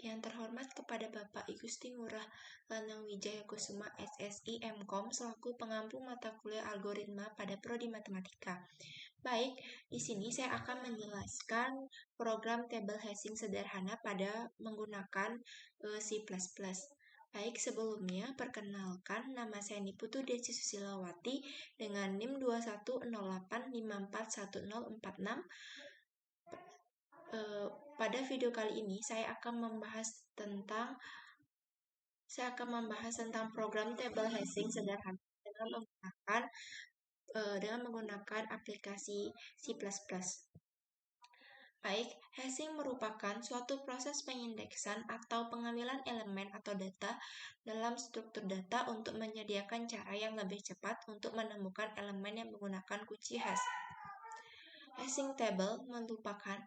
Yang terhormat kepada Bapak Igusti Ngurah Lanang Wijaya Kusuma SSI MKom selaku pengampu mata kuliah algoritma pada prodi matematika. Baik, di sini saya akan menjelaskan program table hashing sederhana pada menggunakan C++. Baik, sebelumnya perkenalkan, nama saya Niputu Desi Susilawati dengan NIM 2108541046. Pada video kali ini saya akan membahas tentang program table hashing sederhana dengan menggunakan aplikasi C++. Baik, hashing merupakan suatu proses pengindeksan atau pengambilan elemen atau data dalam struktur data untuk menyediakan cara yang lebih cepat untuk menemukan elemen yang menggunakan kunci hash. Hashing table merupakan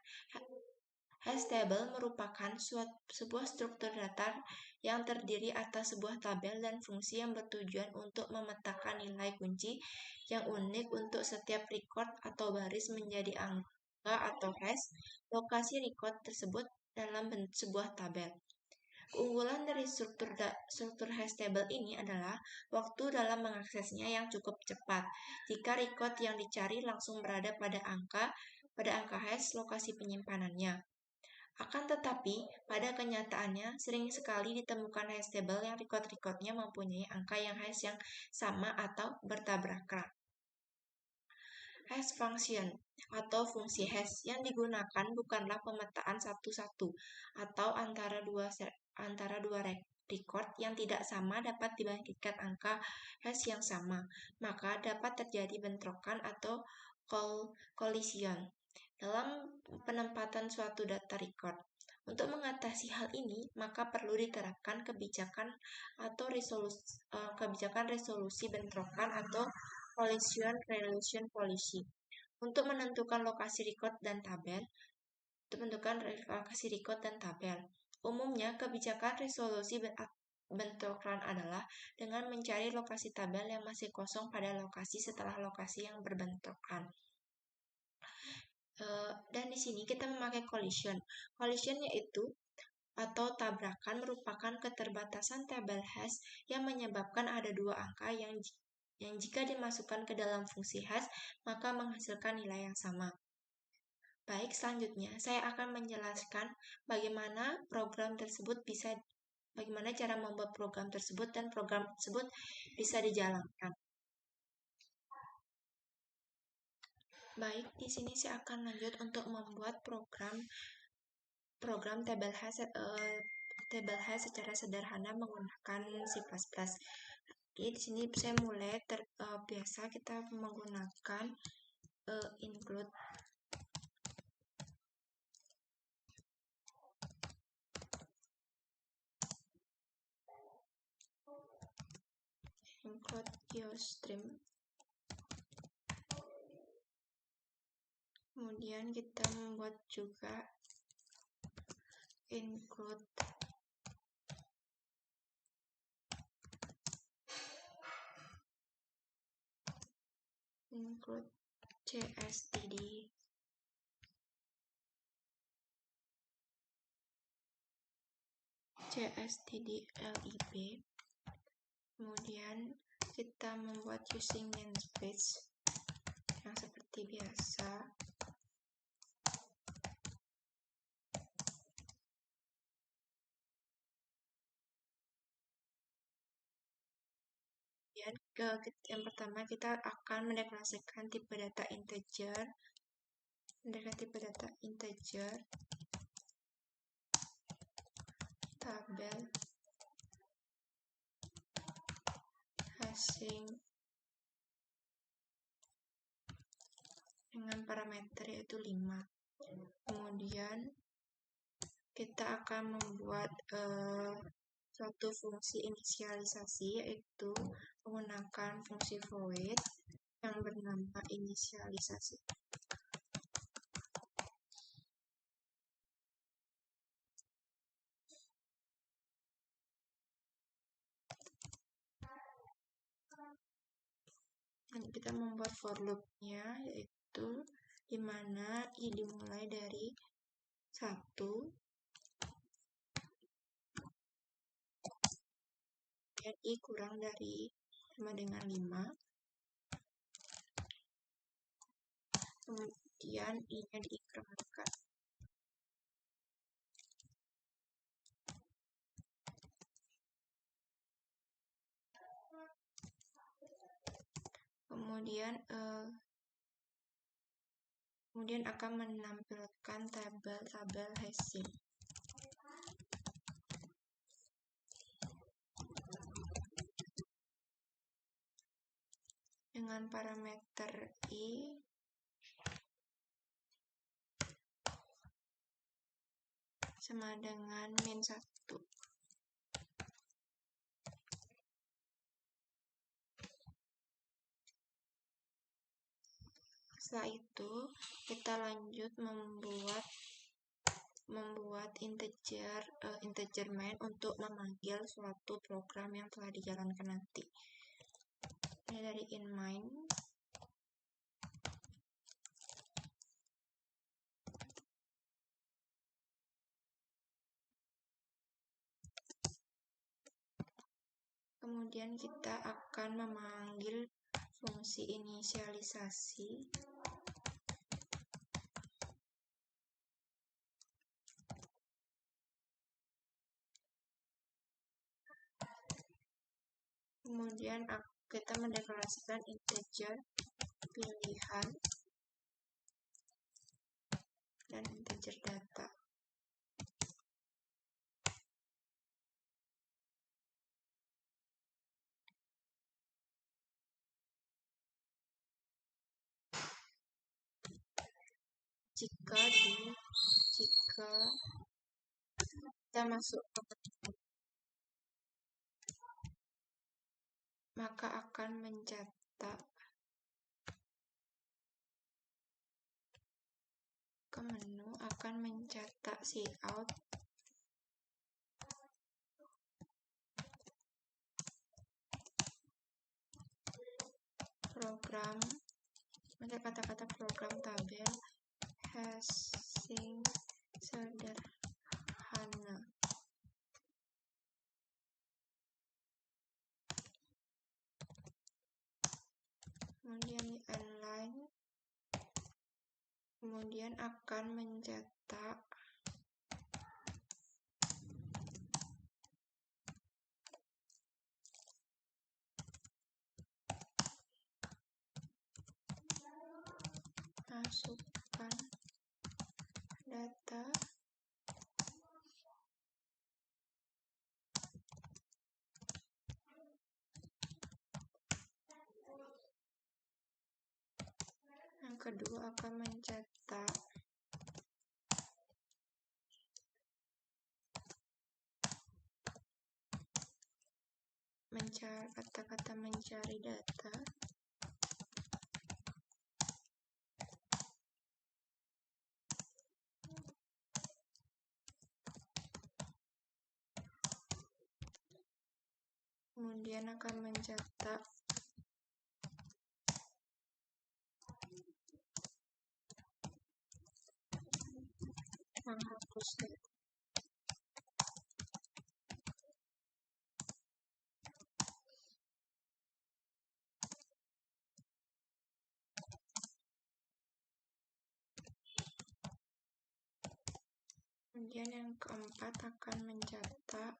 sebuah struktur data yang terdiri atas sebuah tabel dan fungsi yang bertujuan untuk memetakan nilai kunci yang unik untuk setiap record atau baris menjadi angka atau hash lokasi record tersebut dalam sebuah tabel. Keunggulan dari struktur hash table ini adalah waktu dalam mengaksesnya yang cukup cepat jika record yang dicari langsung berada pada angka hash lokasi penyimpanannya. Akan tetapi, pada kenyataannya sering sekali ditemukan hash table yang record-recordnya mempunyai angka yang hash yang sama atau bertabrakan. Hash function atau fungsi hash yang digunakan bukanlah pemetaan satu-satu atau antara dua record yang tidak sama dapat dibangkitkan angka hash yang sama, maka dapat terjadi bentrokan atau collision dalam penempatan suatu data record. Untuk mengatasi hal ini, maka perlu diterapkan kebijakan resolusi bentrokan atau collision resolution policy. Untuk menentukan lokasi record dan tabel. Umumnya, kebijakan resolusi bentrokan adalah dengan mencari lokasi tabel yang masih kosong pada lokasi setelah lokasi yang berbentrokan. Dan di sini kita memakai collision. Collision yaitu atau tabrakan merupakan keterbatasan tabel hash yang menyebabkan ada dua angka yang jika dimasukkan ke dalam fungsi hash maka menghasilkan nilai yang sama. Baik, selanjutnya saya akan menjelaskan bagaimana cara membuat program tersebut dan program tersebut bisa dijalankan. Baik, di sini saya akan lanjut untuk membuat program table hash secara sederhana menggunakan C++. Jadi di sini saya mulai biasa kita menggunakan include geostream. Kemudian kita membuat juga include cstd. lib. Kemudian kita membuat using namespace yang seperti biasa. Yang pertama kita akan mendeklarasikan tipe data integer. Tabel hashing dengan parameter yaitu 5. Kemudian kita akan membuat suatu fungsi inisialisasi yaitu menggunakan fungsi void yang bernama inisialisasi. Dan kita membuat for loop-nya yaitu di mana i dimulai dari 1 kemudian I kurang dari sama dengan 5, kemudian I-nya diikromkan. Kemudian akan menampilkan tabel hashing dengan parameter I sama dengan -1. Setelah itu kita lanjut membuat integer main untuk memanggil suatu program yang telah dijalankan nanti. Ini dari inMain. Kemudian kita akan memanggil fungsi inisialisasi kemudian kita mendeklarasikan integer pilihan dan integer data. Jika kita masuk maka akan mencetak ke menu, akan mencetak cout program, kata-kata program tabel hashing sederhana. Kemudian di inline, kemudian akan mencetak masukkan data yang kedua akan mencetak kata-kata mencari data. Kemudian akan mencetak menghapus data. Kemudian yang keempat akan mencetak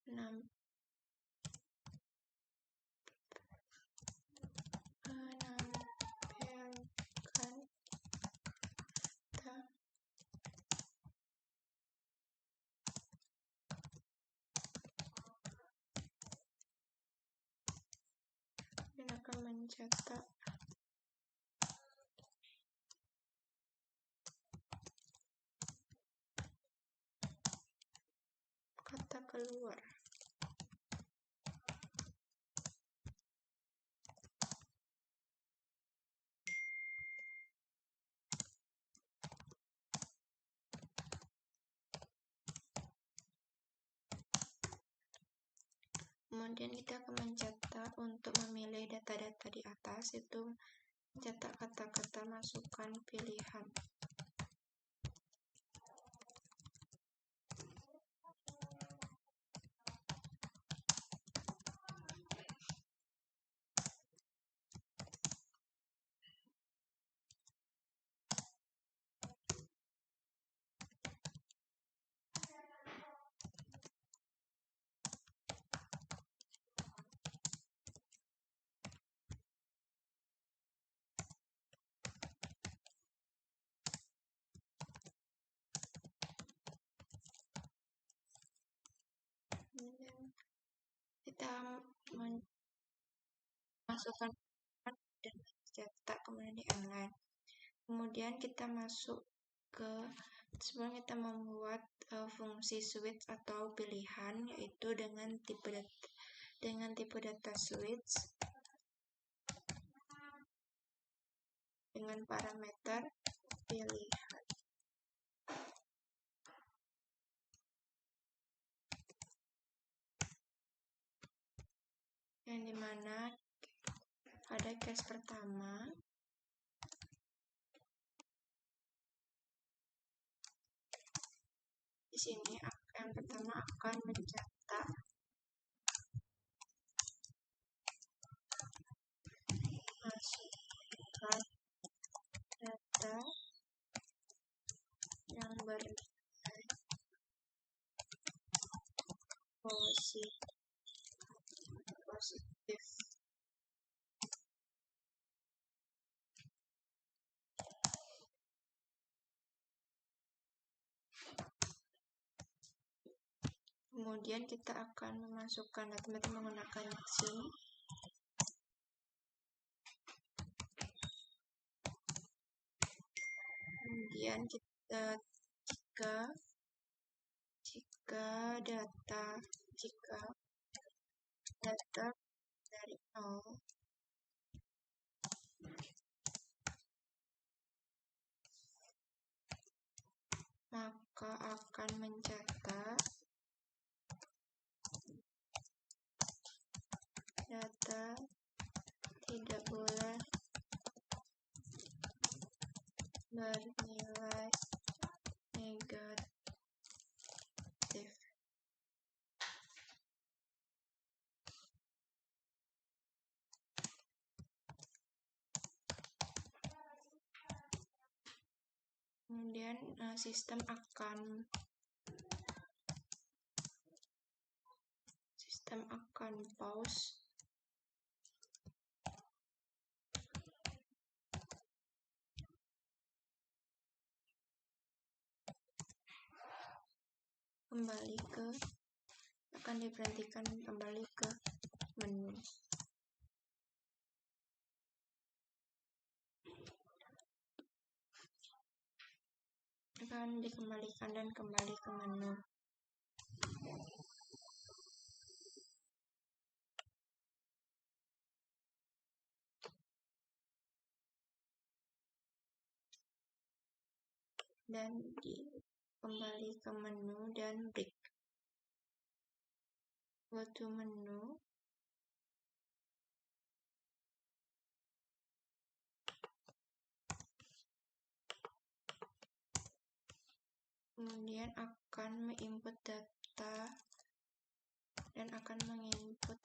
menampilkan data dan akan mencetak kata keluar. Kemudian kita akan mencetak untuk memilih data-data di atas, itu Cetak kata-kata masukkan pilihan. Kemudian kita masukkan dan cetak kemudian di online. Kemudian kita masuk ke sebelum kita membuat fungsi switch atau pilihan, yaitu dengan tipe data switch dengan parameter pilihan. Yang dimana pada case pertama di sini yang pertama akan mencetak masukkan data yang bernilai positif. Kemudian kita akan memasukkan data menggunakan zoom. Kemudian kita jika data dari 0, maka akan mencetak data tidak boleh bernilai negatif. Kemudian sistem akan pause akan diberhentikan kembali ke menu. Akan dikembalikan dan kembali ke menu. Dan kembali ke menu dan break. Go to menu. Kemudian akan menginput data dan akan menginput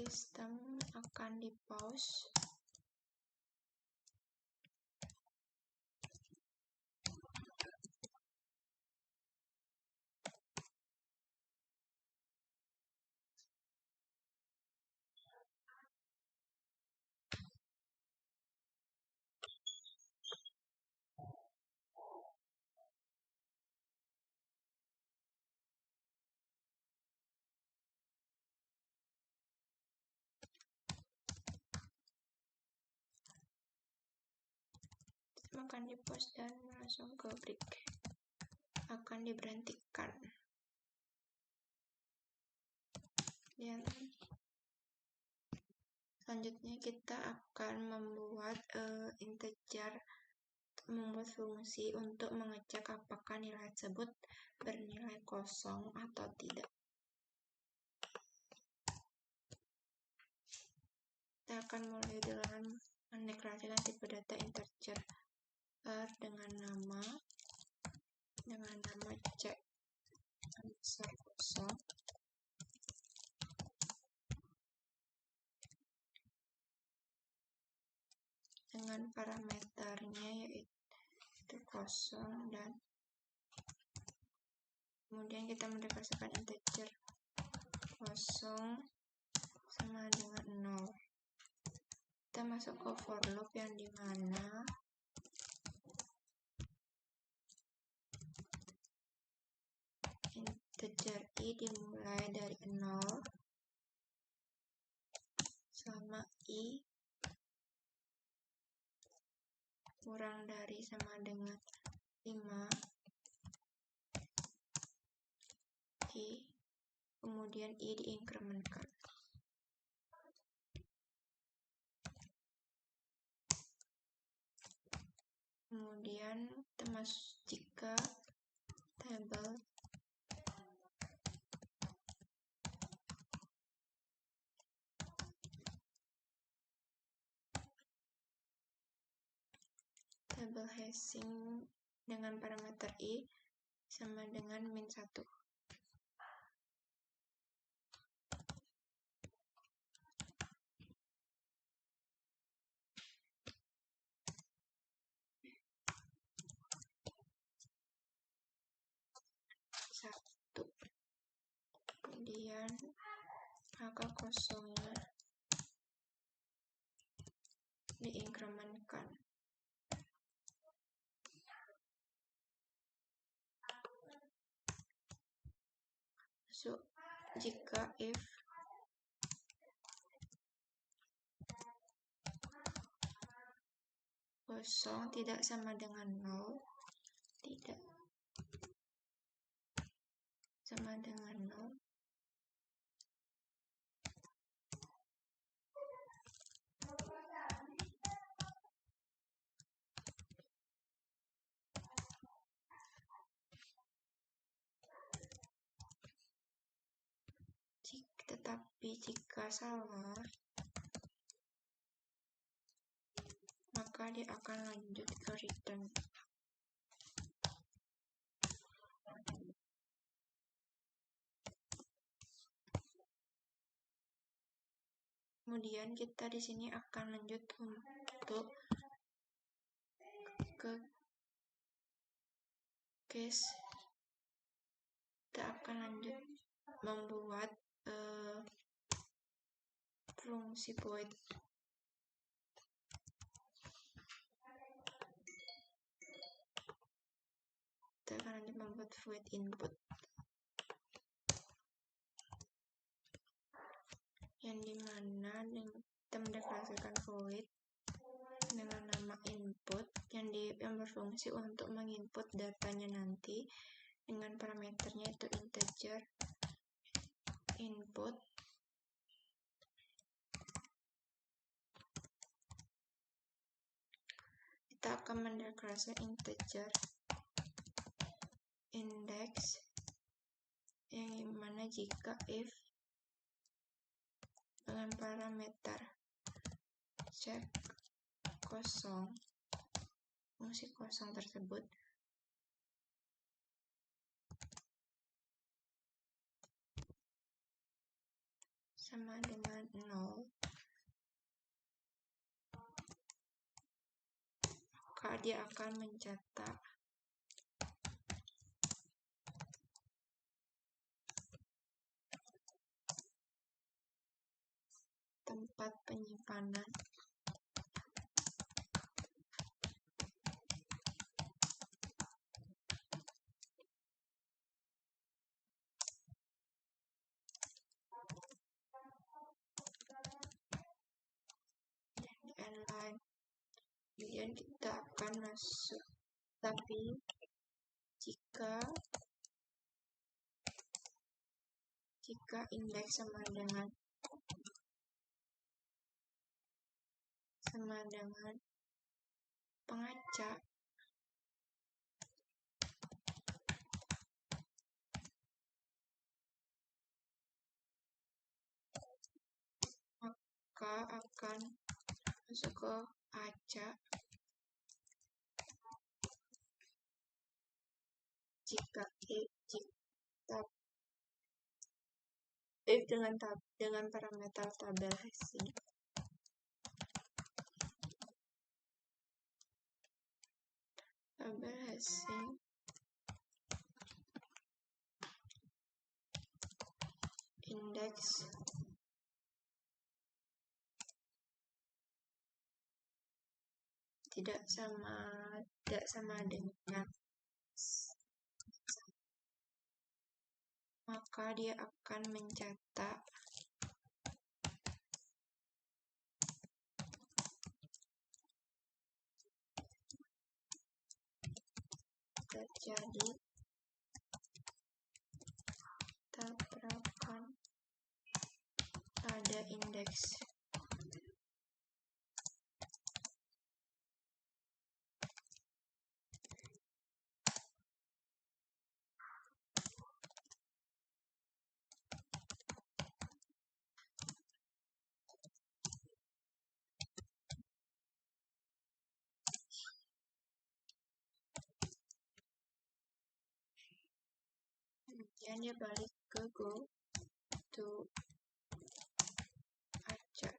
sistem akan di pause. Akan di pause dan langsung ke break. Akan diberhentikan. Dan Selanjutnya kita akan membuat membuat fungsi untuk mengecek apakah nilai tersebut bernilai kosong atau tidak. Kita akan mulai dengan mendeklarasikan tipe data integer dengan nama cek besar kosong dengan parameternya yaitu kosong, dan kemudian kita mendeklarasikan integer kosong sama dengan 0. Kita masuk ke for loop yang dimana integer i dimulai dari 0 selama i kurang dari sama dengan 5 i, kemudian i diinkrementkan. Kemudian jika table hashing dengan parameter i sama dengan min 1. Kemudian angka kosongnya diinkrementkan. So, jika if kosong tidak sama dengan 0, tidak sama dengan 0, tetapi jika salah, maka dia akan lanjut ke return. Kemudian kita di sini akan lanjut untuk ke case. Kita akan lanjut membuat fungsi void. Kita akan lanjut membuat void input, yang dimana kita mendeklarasikan void dengan nama input yang berfungsi untuk menginput datanya nanti dengan parameternya itu integer input kita akan mendeklarasikan integer index yang dimana jika if dengan parameter cek kosong fungsi kosong tersebut sama dengan 0, maka dia akan mencetak tempat penyimpanan inline. Kemudian kita akan masuk, tapi jika indeks sama dengan sama dengan pengacak. Maka akan masuk ke acak jika if dengan parameter tabel Hashing. Tabel Hashing indeks tidak sama dengan, maka dia akan mencetak terjadi tabrakan pada indeks. Kemudian dia balik ke go to acak.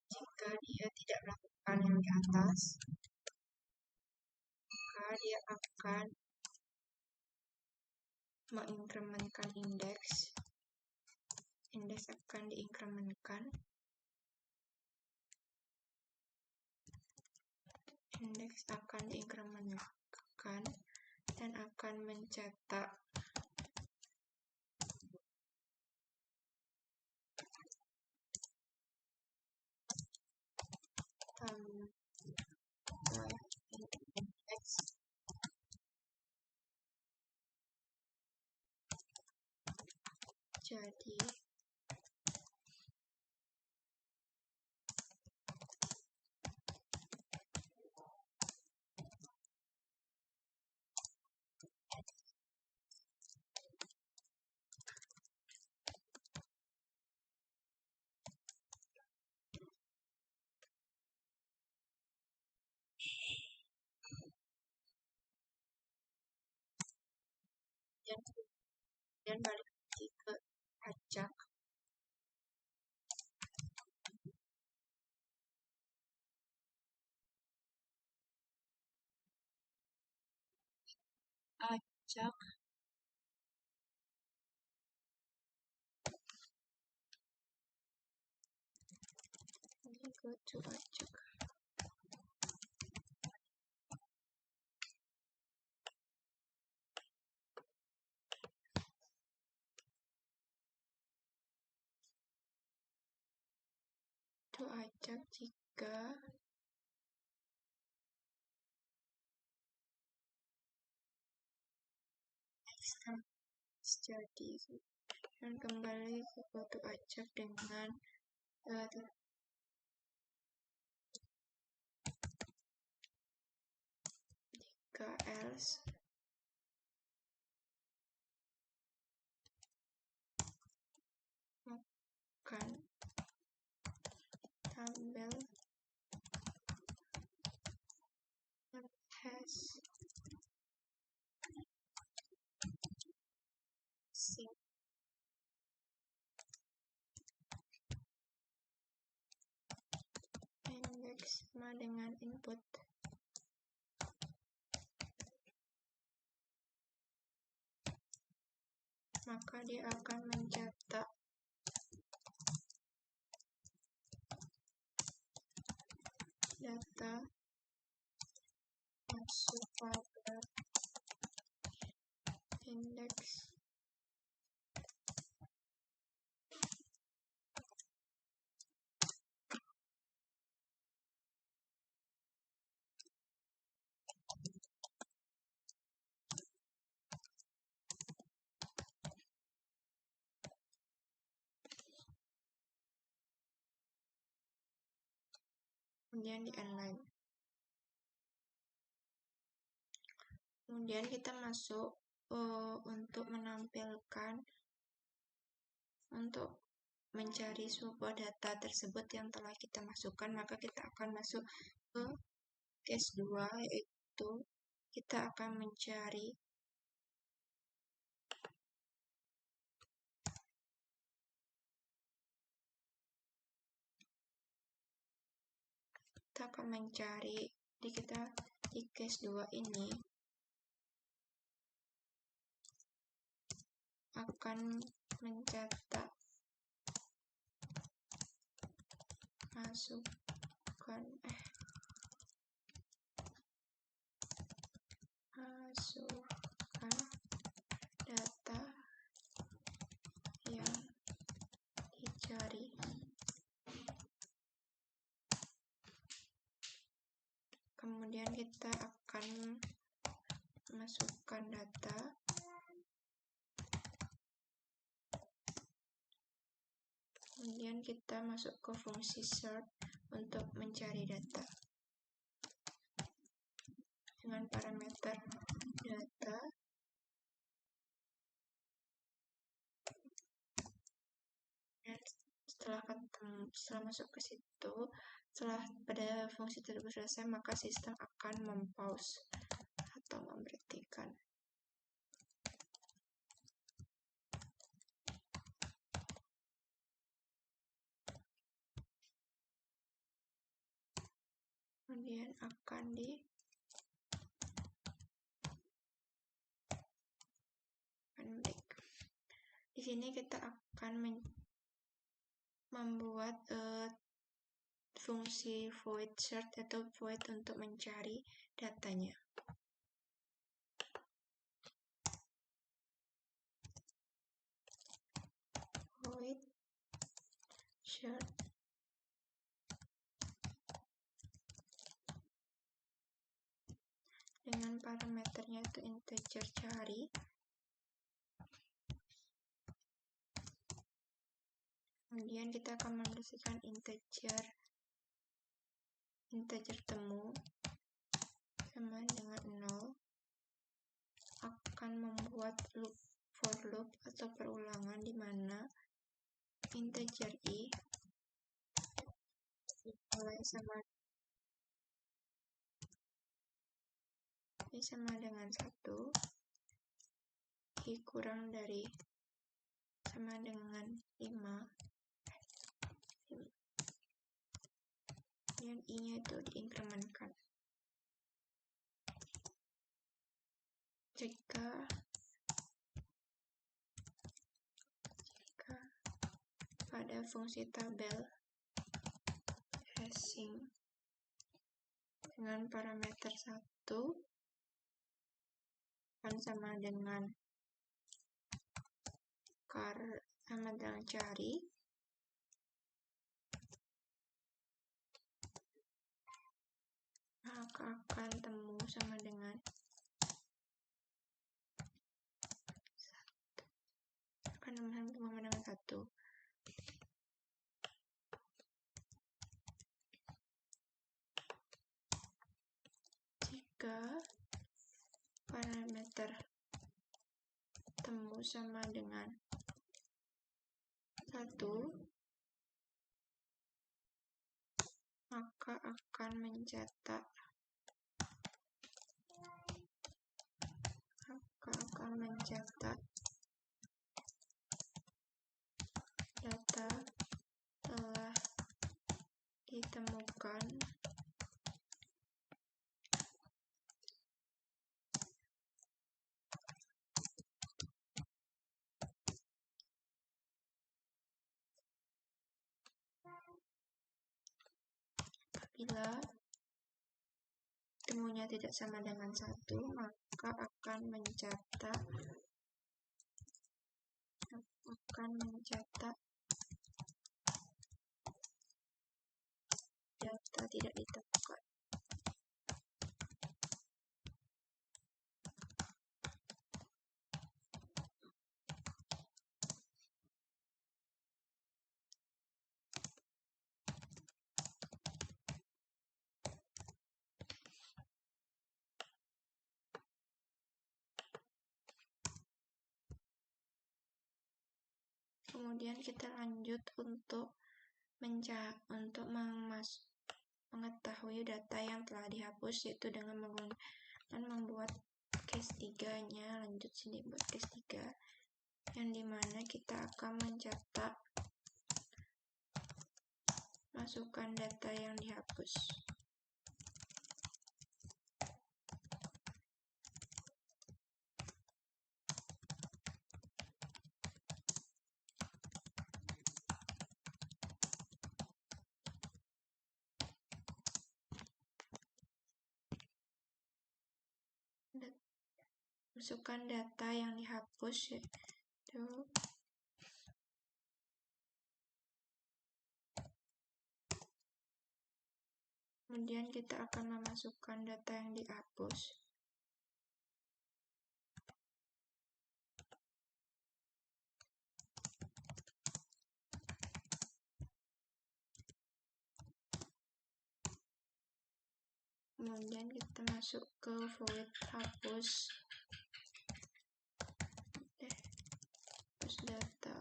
Jika dia tidak melakukan yang di atas, maka dia akan menginkremenkan indeks. Indeks akan diinkremenkan. Indeks akan diinkremenkan dan akan mencetak indeks jadi dan balik lagi ke acak. Acak ini go to acak. To acak jika jadi, dan kembali ke go to acak dengan jika else akan tabel Hashing indeks sama dengan input. Maka dia akan mencetak data masuk pada indeks kemudian di inline. Kemudian kita masuk untuk menampilkan, untuk mencari sebuah data tersebut yang telah kita masukkan, maka kita akan masuk ke case 2, yaitu kita akan mencari di case 2 ini akan mencetak masukkan data yang dicari. Kemudian kita akan masukkan data, kemudian kita masuk ke fungsi search untuk mencari data dengan parameter data. Dan setelah masuk ke situ, setelah pada fungsi tersebut selesai, maka sistem akan mempause atau memberhentikan. Kemudian akan break. Di sini kita akan membuat fungsi void search atau void untuk mencari datanya. Void search dengan parameternya itu integer cari. Kemudian kita akan mendefinisikan integer temu sama dengan 0, akan membuat for loop atau perulangan di mana integer i sama dengan 1, i kurang dari sama dengan 5, dan i-nya itu diinkrementkan. Jika pada fungsi tabel hashing dengan parameter 1 akan sama dengan cari, maka akan temu sama dengan 1. Jika parameter temu sama dengan 1, maka akan mencetak data telah ditemukan apabila temunya tidak sama dengan 1, maka akan mencetak data tidak ditemukan. Kemudian kita lanjut untuk mengetahui data yang telah dihapus, yaitu dengan membuat case 3-nya. Lanjut sini buat case 3, yang dimana kita akan mencetak masukkan data yang dihapus. Masukkan data yang dihapus, yaitu kemudian kita akan memasukkan data yang dihapus. Kemudian kita masuk ke void hapus data.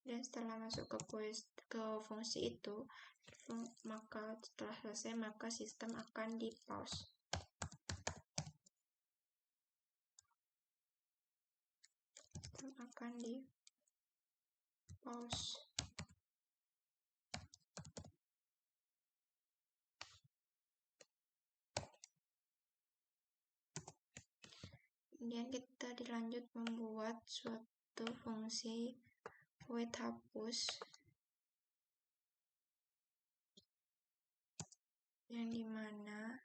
Dan setelah masuk ke fungsi itu, maka setelah selesai maka sistem akan di pause. Kemudian kita dilanjut membuat suatu fungsi void hapus, yang dimana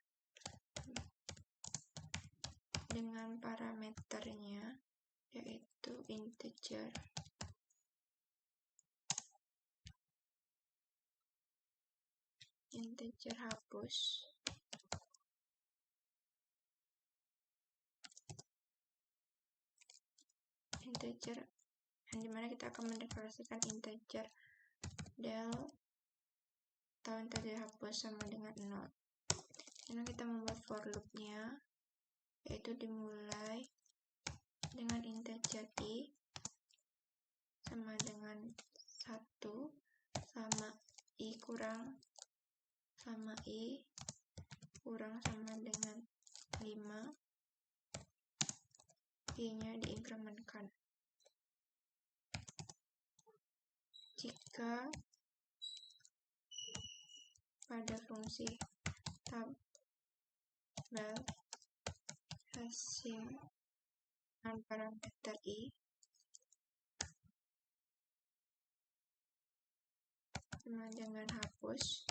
dengan parameternya yaitu integer hapus, yang dimana kita akan mendeklarasikan integer del atau integer hapus sama dengan 0. Karena kita membuat for loop-nya, yaitu dimulai dengan integer i sama dengan 1 sama i kurang sama i kurang sama dengan 5, i-nya diinkrementkan. Jika pada fungsi tabel hasil dengan parameter i sama dengan hapus,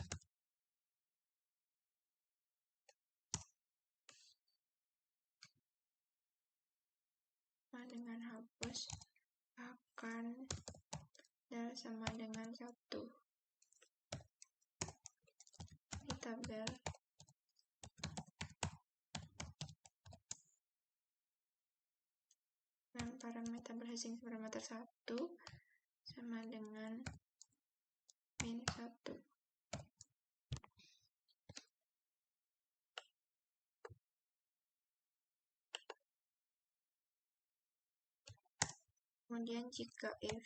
akan del sama dengan 1 di tabel dan parameter hasil parameter 1 sama dengan min 1. Kemudian jika if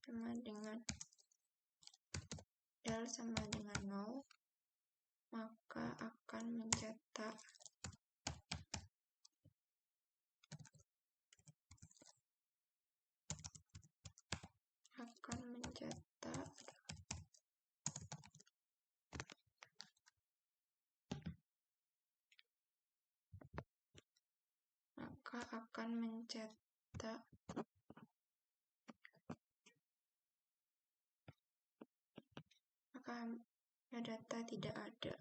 sama dengan del sama dengan 0, maka akan mencetak data tidak ada.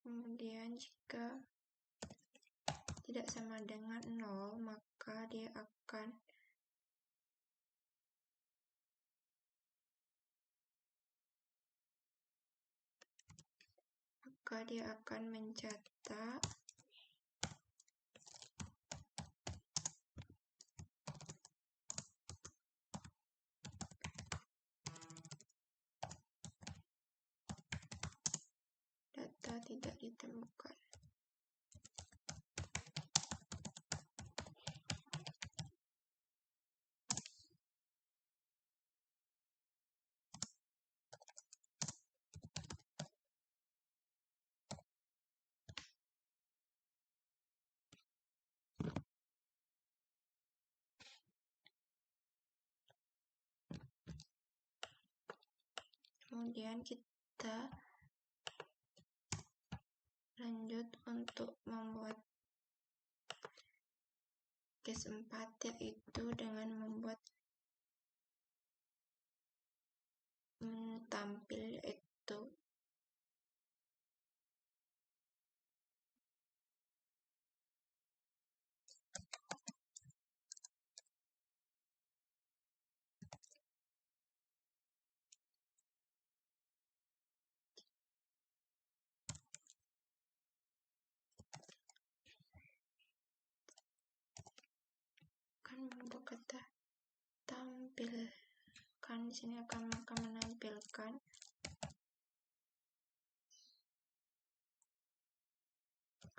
Kemudian jika tidak sama dengan 0, maka dia akan maka dia akan mencetak data tidak ditemukan. Kemudian kita lanjut untuk membuat case 4, yaitu dengan membuat tampil, yaitu akan membuat kata tampilkan. Di sini akan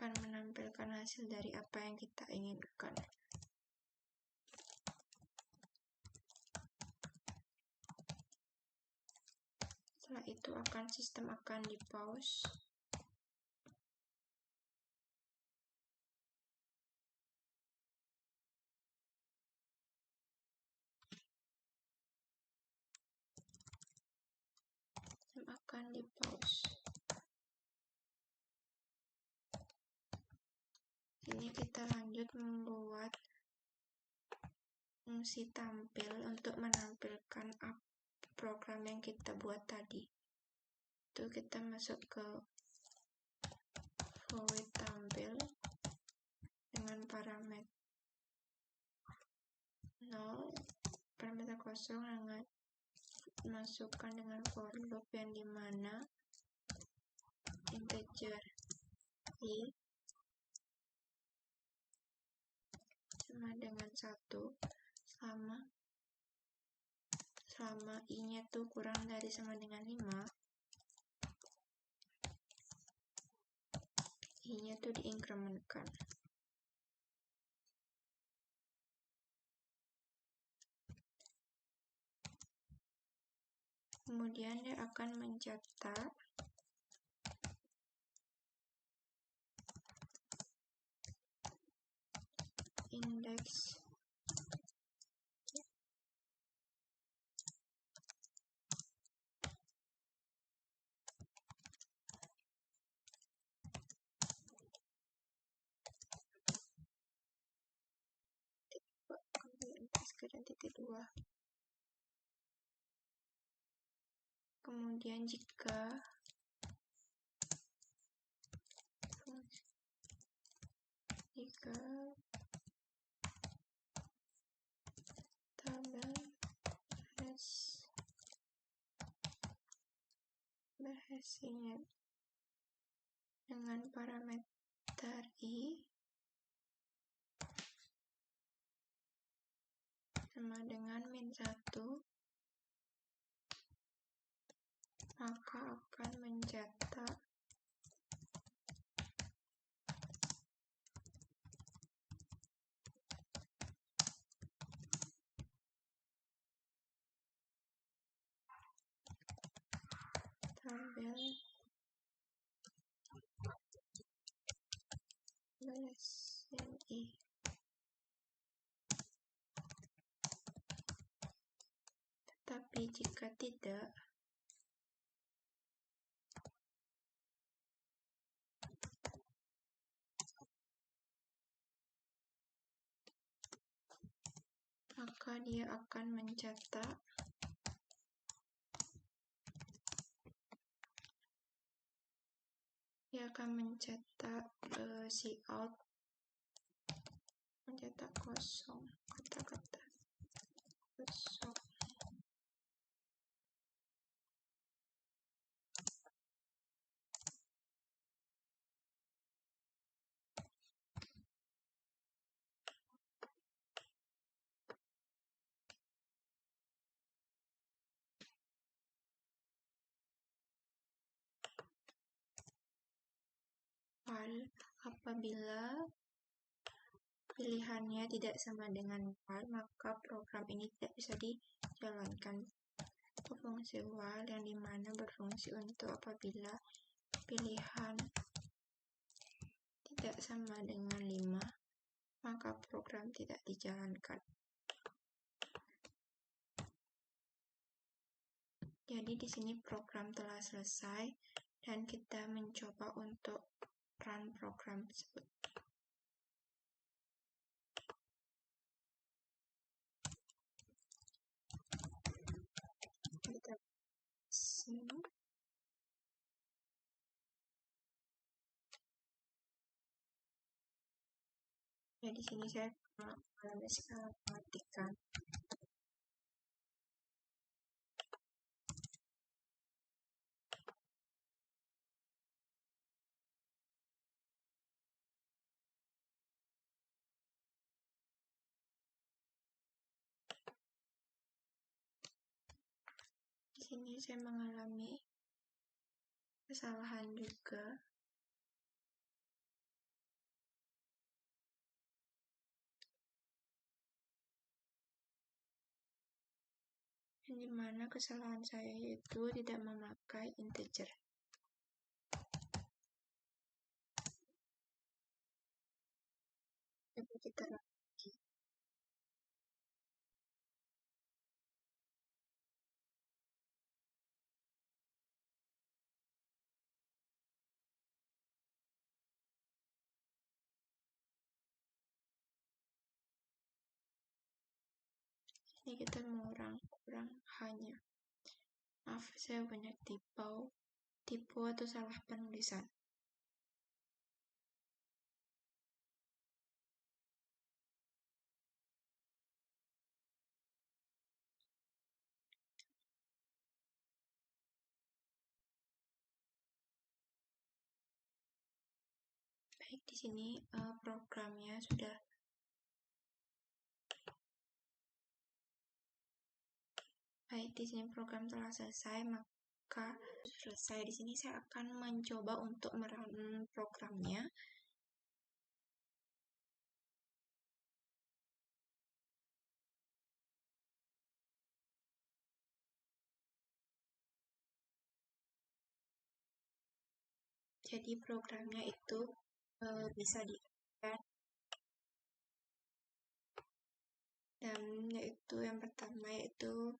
menampilkan hasil dari apa yang kita inginkan. Setelah itu sistem akan di pause. Ini kita lanjut membuat fungsi tampil untuk menampilkan program yang kita buat tadi. Itu kita masuk ke void tampil dengan parameter 0, parameter kosong, dengan masukkan dengan for loop yang dimana integer i sama dengan 1 selama i-nya tuh kurang dari sama dengan 5, i-nya tuh diinkrementkan. Kemudian dia akan mencetak indeks dan titik 2. Kemudian jika tabel berhasilnya dengan parameter i sama dengan -1, maka akan mencetak tabel berhasil i. Tetapi jika tidak, maka dia akan mencetak cout, mencetak kosong, kata-kata kosong. nol apabila pilihannya tidak sama dengan nol, maka program ini tidak bisa dijalankan. Fungsi while yang dimana berfungsi untuk apabila pilihan tidak sama dengan 5, maka program tidak dijalankan. Jadi di sini program telah selesai dan kita mencoba untuk run program tersebut. Kita sini. Ya, di sini saya mengatakan di sini saya mengalami kesalahan juga. Di mana kesalahan saya itu tidak memakai integer. Coba kita lagi. Ini kita kurang hanya. Maaf, saya banyak tipu atau salah penulisan. Baik, di sini programnya sudah baik. Di sini program telah selesai, maka selesai. Di sini saya akan mencoba untuk merun programnya. Jadi programnya itu bisa dilakukan, dan yaitu yang pertama yaitu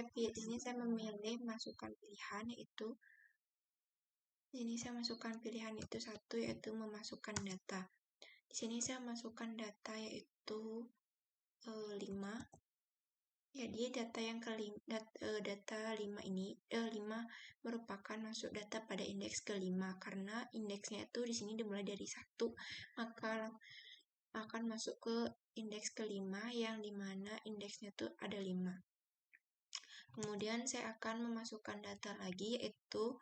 di sini saya memilih masukkan pilihan, yaitu di sini saya masukkan pilihan itu satu, yaitu memasukkan data. Di sini saya masukkan data yaitu 5. Jadi data yang data 5 ini 5 merupakan masuk data pada indeks ke-5, karena indeksnya itu di sini dimulai dari 1, maka akan masuk ke indeks ke-5 yang dimana indeksnya itu ada 5. Kemudian saya akan memasukkan data lagi, yaitu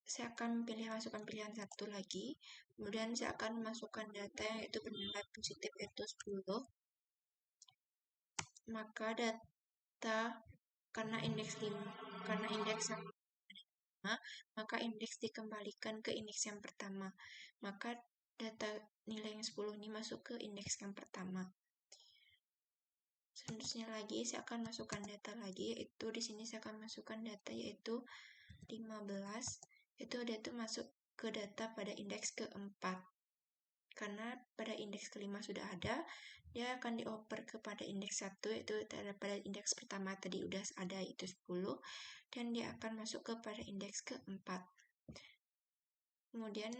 saya akan masukkan pilihan satu lagi. Kemudian saya akan memasukkan data yang itu bernilai positif, yaitu 10. Maka data karena indeks 5, maka indeks dikembalikan ke indeks yang pertama. Maka data nilai yang 10 ini masuk ke indeks yang pertama. Selanjutnya lagi saya akan masukkan data lagi, yaitu di sini saya akan masukkan data yaitu 15. Itu data masuk ke data pada indeks ke-4. Karena pada indeks ke-5 sudah ada, dia akan dioper kepada indeks 1, yaitu pada indeks pertama tadi udah ada, yaitu 10, dan dia akan masuk kepada indeks ke-4. Kemudian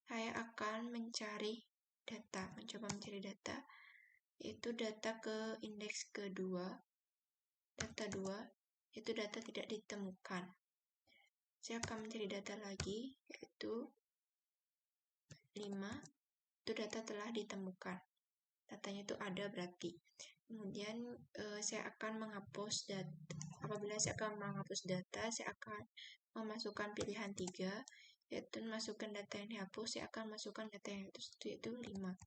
saya akan mencoba mencari data, yaitu data ke indeks kedua, data 2, yaitu data tidak ditemukan. Saya akan mencari data lagi, yaitu 5, itu data telah ditemukan. Datanya itu ada berarti. Kemudian saya akan menghapus data. Apabila saya akan menghapus data, saya akan memasukkan pilihan 3, yaitu masukkan data yang dihapus. Saya akan masukkan data yang itu, yaitu 5.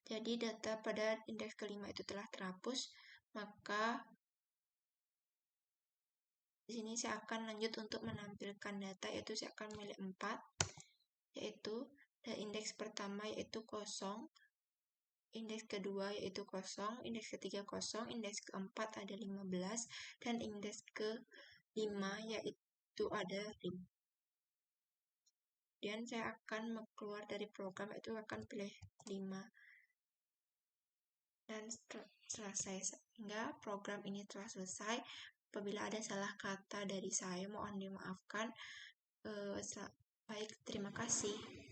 Jadi data pada indeks ke-5 itu telah terhapus, maka di sini saya akan lanjut untuk menampilkan data, yaitu saya akan memilih 4. yaitu dan indeks pertama yaitu 0, indeks kedua yaitu 0, indeks ketiga 0, indeks keempat ada 15, dan indeks ke-5 yaitu ada 5. Dan saya akan keluar dari program, itu akan pilih 5 dan selesai, sehingga program ini telah selesai. Apabila ada salah kata dari saya mohon dimaafkan. Baik, terima kasih.